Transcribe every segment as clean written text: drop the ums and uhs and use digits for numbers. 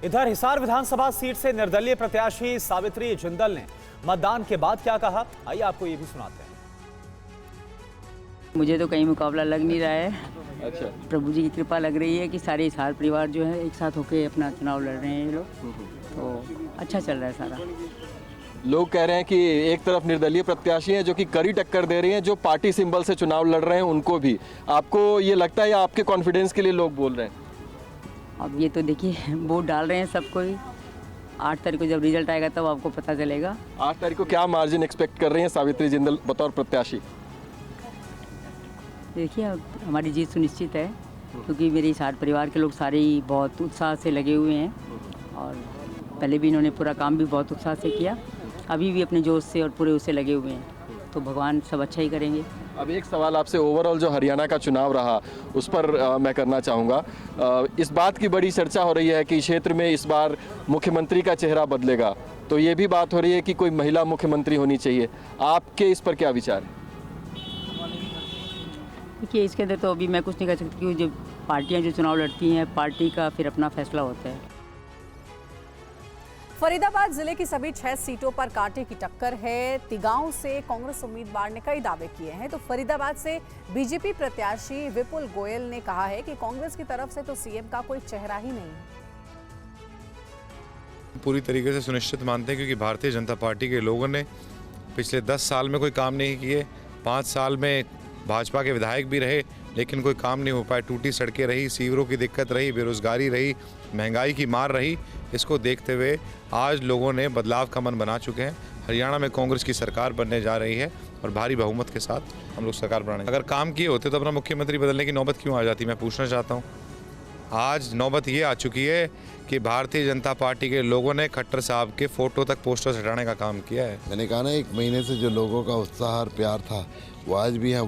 इधर हिसार विधानसभा सीट से निर्दलीय प्रत्याशी सावित्री जिंदल ने मतदान के बाद क्या कहा, आइए आपको ये भी सुनाते हैं। मुझे तो कहीं मुकाबला लग नहीं रहा है। अच्छा, प्रभु जी की कृपा लग रही है कि सारे हिसार परिवार जो है एक साथ होके अपना चुनाव लड़ रहे हैं ये लोग, तो अच्छा चल रहा है सारा। लोग कह रहे हैं कि एक तरफ निर्दलीय प्रत्याशी हैं जो कि कड़ी टक्कर दे रही हैं, जो पार्टी सिंबल से चुनाव लड़ रहे हैं उनको भी। आपको ये लगता है या आपके कॉन्फिडेंस के लिए लोग बोल रहे हैं? अब ये तो देखिए वोट डाल रहे हैं सबको ही, 8 तारीख को जब रिजल्ट आएगा तब आपको पता चलेगा। 8 तारीख को क्या मार्जिन एक्सपेक्ट कर रही हैं सावित्री जिंदल बतौर प्रत्याशी? देखिए अब हमारी जीत सुनिश्चित है, क्योंकि मेरे हिसार परिवार के लोग सारे ही बहुत उत्साह से लगे हुए हैं और पहले भी इन्होंने पूरा काम भी बहुत उत्साह से किया, अभी भी अपने जोश से और पूरे उससे लगे हुए हैं, तो भगवान सब अच्छा ही करेंगे। अब एक सवाल आपसे, ओवरऑल जो हरियाणा का चुनाव रहा उस पर मैं करना चाहूँगा। इस बात की बड़ी चर्चा हो रही है कि क्षेत्र में इस बार मुख्यमंत्री का चेहरा बदलेगा, तो ये भी बात हो रही है कि कोई महिला मुख्यमंत्री होनी चाहिए। आपके इस पर क्या विचार है? देखिए इसके अंदर तो अभी मैं कुछ नहीं कह सकती, क्योंकि जो पार्टियाँ जो चुनाव लड़ती हैं पार्टी का फिर अपना फैसला होता है। फरीदाबाद जिले की सभी 6 सीटों पर कांटे की टक्कर है। तिगांव से कांग्रेस उम्मीदवार ने कई दावे किए हैं, तो फरीदाबाद से बीजेपी प्रत्याशी विपुल गोयल ने कहा है कि कांग्रेस की तरफ से तो सीएम का कोई चेहरा ही नहीं है। पूरी तरीके से सुनिश्चित मानते हैं, क्योंकि भारतीय जनता पार्टी के लोगों ने पिछले 10 साल में कोई काम नहीं किए। 5 साल में भाजपा के विधायक भी रहे लेकिन कोई काम नहीं हो पाया। टूटी सड़कें रही, सीवरों की दिक्कत रही, बेरोजगारी रही, महंगाई की मार रही। इसको देखते हुए आज लोगों ने बदलाव का मन बना चुके हैं। हरियाणा में कांग्रेस की सरकार बनने जा रही है और भारी बहुमत के साथ हम लोग सरकार बनाने। अगर काम किए होते तो अपना मुख्यमंत्री बदलने की नौबत क्यों आ जाती, मैं पूछना चाहता हूँ। आज नौबत ये आ चुकी है कि भारतीय जनता पार्टी के लोगों ने खट्टर साहब के फोटो तक पोस्टर हटाने का काम किया है। मैंने कहा ना, 1 महीने से जो लोगों का उत्साह और प्यार था वो आज भी यहाँ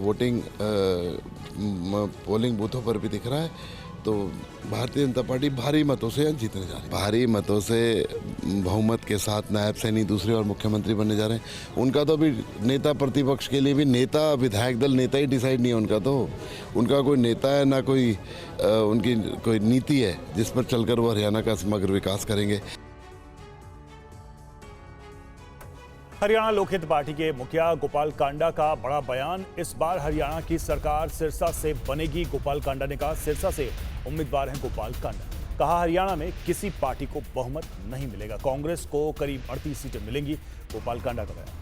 पोलिंग बूथों पर भी दिख रहा है। तो भारतीय जनता पार्टी भारी मतों से जीतने जा रही है। भारी मतों से बहुमत के साथ नायब सैनी दूसरे और मुख्यमंत्री बनने जा रहे हैं। उनका तो अभी नेता प्रतिपक्ष के लिए भी नेता, विधायक दल नेता ही डिसाइड नहीं है उनका कोई नेता है ना कोई उनकी कोई नीति है जिस पर चलकर वो हरियाणा का समग्र विकास करेंगे। हरियाणा लोकहित पार्टी के मुखिया गोपाल कांडा का बड़ा बयान। इस बार हरियाणा की सरकार सिरसा से बनेगी। गोपाल कांडा ने कहा सिरसा से उम्मीदवार हैं गोपाल कांडा। कहा हरियाणा में किसी पार्टी को बहुमत नहीं मिलेगा, कांग्रेस को करीब 38 सीटें मिलेंगी। गोपाल कांडा का बयान।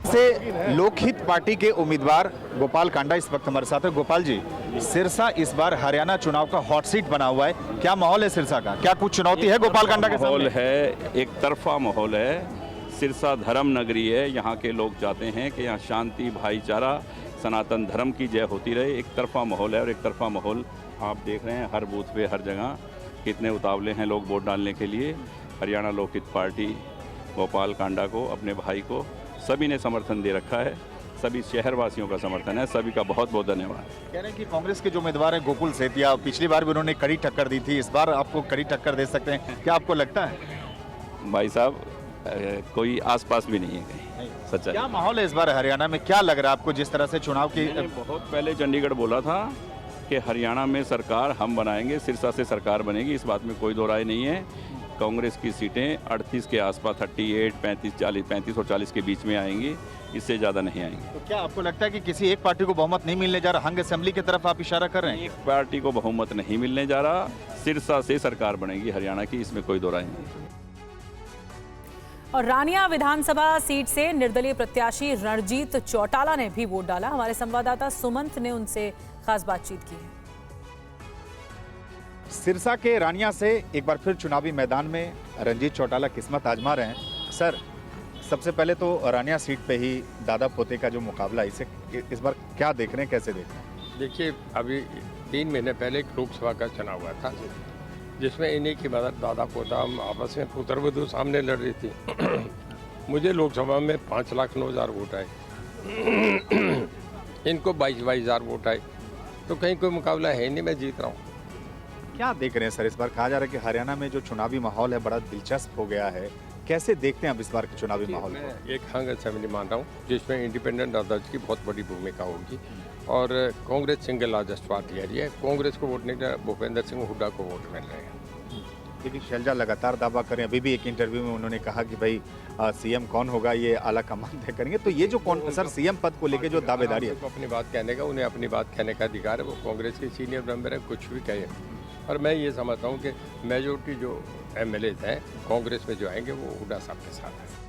से लोकहित पार्टी के उम्मीदवार गोपाल कांडा इस वक्त हमारे साथ है। गोपाल जी, सिरसा इस बार हरियाणा चुनाव का हॉट सीट बना हुआ है, क्या माहौल है सिरसा का? क्या कुछ चुनौती है गोपाल कांडा के सामने? माहौल है, एक तरफा माहौल है। सिरसा धर्म नगरी है, यहाँ के लोग चाहते हैं कि यहाँ शांति, भाईचारा, सनातन धर्म की जय होती रहे। एक तरफा माहौल है और एक तरफा माहौल आप देख रहे हैं हर बूथ पे, हर जगह कितने उतावले हैं लोग वोट डालने के लिए। हरियाणा लोकहित पार्टी गोपाल कांडा को, अपने भाई को, सभी ने समर्थन दे रखा है। सभी शहरवासियों का समर्थन है, सभी का बहुत बहुत धन्यवाद। कह रहे हैं कि कांग्रेस के जो उम्मीदवार हैं गोकुल सेतिया, पिछली बार भी उन्होंने कड़ी टक्कर दी थी, इस बार आपको कड़ी टक्कर दे सकते हैं, क्या आपको लगता है? भाई साहब, कोई आसपास भी नहीं है कहीं, सच्चा। क्या माहौल है इस बार हरियाणा में, क्या लग रहा है आपको जिस तरह से चुनाव की? बहुत पहले चंडीगढ़ बोला था कि हरियाणा में सरकार हम बनाएंगे, सिरसा से सरकार बनेगी, इस बात में कोई दो राय नहीं है। कांग्रेस की सीटें 38 के आसपास, 38, 35 और 40 के बीच में आएंगी, इससे ज़्यादा नहीं आएंगी। तो क्या आपको लगता है कि किसी एक पार्टी को बहुमत नहीं मिलने जा रहा? हंग असेंबली की तरफ आप इशारा कर रहे हैं? एक पार्टी को बहुमत नहीं मिलने जा रहा, सिरसा से सरकार बनेगी हरियाणा की, इसमें कोई दो राय नहीं। और रानिया विधानसभा सीट से निर्दलीय प्रत्याशी रणजीत चौटाला ने भी वोट डाला। हमारे संवाददाता सुमंत ने उनसे खास बातचीत की है। सिरसा के रानिया से एक बार फिर चुनावी मैदान में रणजीत चौटाला किस्मत आजमा रहे हैं। सर, सबसे पहले तो रानिया सीट पे ही दादा पोते का जो मुकाबला है, इसे इस बार क्या देख रहे हैं, कैसे देख रहे हैं? देखिए, अभी 3 महीने पहले एक लोकसभा का चुनाव हुआ था जिसमें इन्हीं की दादा पोता आपस में पुत्रवधू सामने लड़ रही थी। मुझे लोकसभा में 5,09,000 वोट आए, इनको 22,000 वोट आए, तो कहीं कोई मुकाबला है नहीं, मैं जीत रहा हूँ। क्या देख रहे हैं सर, इस बार कहा जा रहा है कि हरियाणा में जो चुनावी माहौल है बड़ा दिलचस्प हो गया है, कैसे देखते हैं अब इस बार के चुनावी माहौल को? मैं एक हंग असेंबली मान रहा हूँ जिसमें इंडिपेंडेंट अदर्स की बहुत बड़ी भूमिका होगी और कांग्रेस सिंगल लार्जेस्ट पार्टी है। ये कांग्रेस को वोट नहीं देगा, भूपेंद्र सिंह हुड्डा को वोट मिल रहे हैं। लेकिन शैलजा लगातार दावा करें, अभी भी एक इंटरव्यू में उन्होंने कहा कि भाई सीएम कौन होगा ये आला कमान तय करेंगे। तो ये जो कौन सर सीएम पद को लेके जो दावेदारी है, अपनी बात कहने का, उन्हें अपनी बात कहने का अधिकार है। वो कांग्रेस के सीनियर मेंबर है, कुछ भी कहे। और मैं ये समझता हूँ कि मेजोरिटी जो एमएलए हैं कांग्रेस में जो आएंगे वो हुड्डा साहब के साथ हैं।